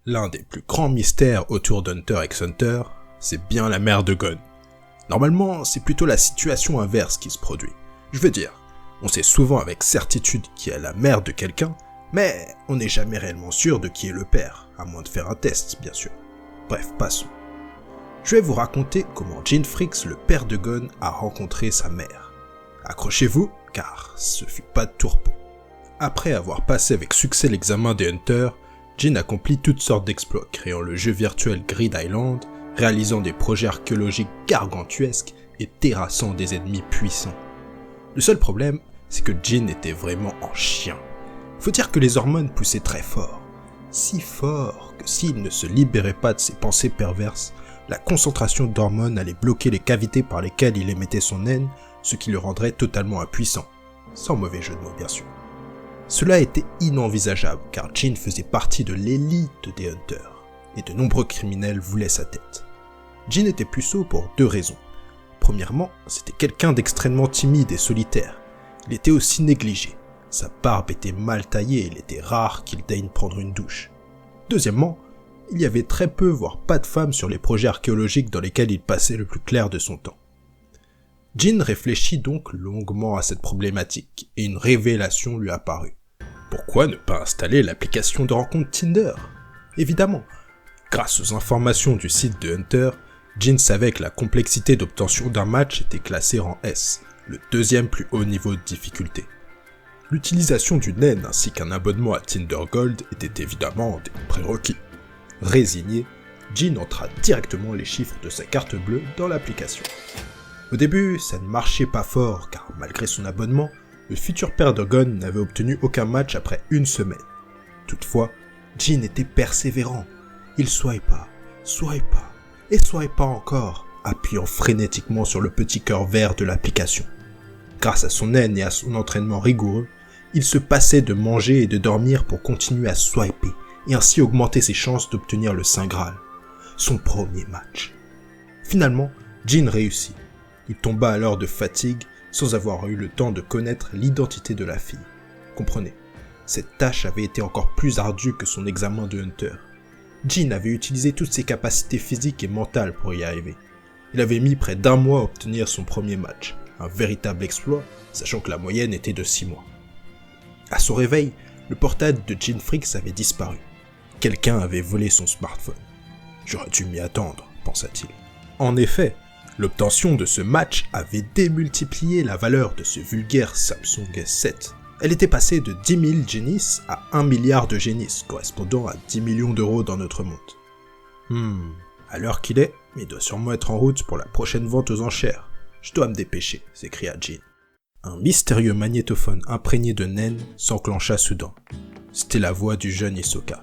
L'un des plus grands mystères autour d'Hunter x Hunter, c'est bien la mère de Gon. Normalement, c'est plutôt la situation inverse qui se produit. Je veux dire, on sait souvent avec certitude qui est la mère de quelqu'un, mais on n'est jamais réellement sûr de qui est le père, à moins de faire un test, bien sûr. Bref, passons. Je vais vous raconter comment Jin Fricks, le père de Gon, a rencontré sa mère. Accrochez-vous, car ce fut pas de tourpeau. Après avoir passé avec succès l'examen des Hunters, Jin accomplit toutes sortes d'exploits, créant le jeu virtuel Grid Island, réalisant des projets archéologiques gargantuesques et terrassant des ennemis puissants. Le seul problème, c'est que Jin était vraiment en chien. Faut dire que les hormones poussaient très fort. Si fort que s'il ne se libérait pas de ses pensées perverses, la concentration d'hormones allait bloquer les cavités par lesquelles il émettait son haine, ce qui le rendrait totalement impuissant. Sans mauvais jeu de mots, bien sûr. Cela était inenvisageable, car Jin faisait partie de l'élite des Hunters, et de nombreux criminels voulaient sa tête. Jin était puceau pour deux raisons. Premièrement, c'était quelqu'un d'extrêmement timide et solitaire. Il était aussi négligé. Sa barbe était mal taillée et il était rare qu'il daigne prendre une douche. Deuxièmement, il y avait très peu, voire pas de femmes sur les projets archéologiques dans lesquels il passait le plus clair de son temps. Jin réfléchit donc longuement à cette problématique, et une révélation lui apparut. Pourquoi ne pas installer l'application de rencontre Tinder ? Évidemment, grâce aux informations du site de Hunter, Jin savait que la complexité d'obtention d'un match était classée en S, le deuxième plus haut niveau de difficulté. L'utilisation d'une naine ainsi qu'un abonnement à Tinder Gold était évidemment des prérequis. Résigné, Jin entra directement les chiffres de sa carte bleue dans l'application. Au début, ça ne marchait pas fort car malgré son abonnement, le futur père de Gon n'avait obtenu aucun match après une semaine. Toutefois, Jin était persévérant. Il swipa et swipa encore, appuyant frénétiquement sur le petit cœur vert de l'application. Grâce à son haine et à son entraînement rigoureux, il se passait de manger et de dormir pour continuer à swiper et ainsi augmenter ses chances d'obtenir le Saint Graal, son premier match. Finalement, Jin réussit. Il tomba alors de fatigue sans avoir eu le temps de connaître l'identité de la fille. Comprenez, cette tâche avait été encore plus ardue que son examen de Hunter. Jin avait utilisé toutes ses capacités physiques et mentales pour y arriver. Il avait mis près d'1 mois à obtenir son premier match, un véritable exploit, sachant que la moyenne était de 6 mois. À son réveil, le portable de Jin Fricks avait disparu. Quelqu'un avait volé son smartphone. J'aurais dû m'y attendre, pensa-t-il. En effet, l'obtention de ce match avait démultiplié la valeur de ce vulgaire Samsung S7. Elle était passée de 10 000 genis à 1 milliard de genis, correspondant à 10 millions d'euros dans notre monde. À l'heure qu'il est, il doit sûrement être en route pour la prochaine vente aux enchères. Je dois me dépêcher, s'écria Jin. Un mystérieux magnétophone imprégné de naine s'enclencha soudain. C'était la voix du jeune Hisoka.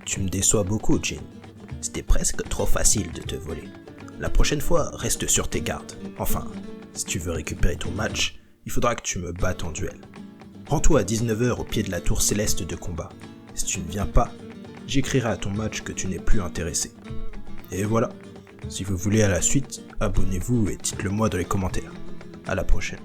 Tu me déçois beaucoup, Jin. C'était presque trop facile de te voler. La prochaine fois, reste sur tes gardes. Enfin, si tu veux récupérer ton match, il faudra que tu me battes en duel. Rends-toi à 19h au pied de la tour céleste de combat. Si tu ne viens pas, j'écrirai à ton match que tu n'es plus intéressé. Et voilà. Si vous voulez à la suite, abonnez-vous et dites-le moi dans les commentaires. À la prochaine.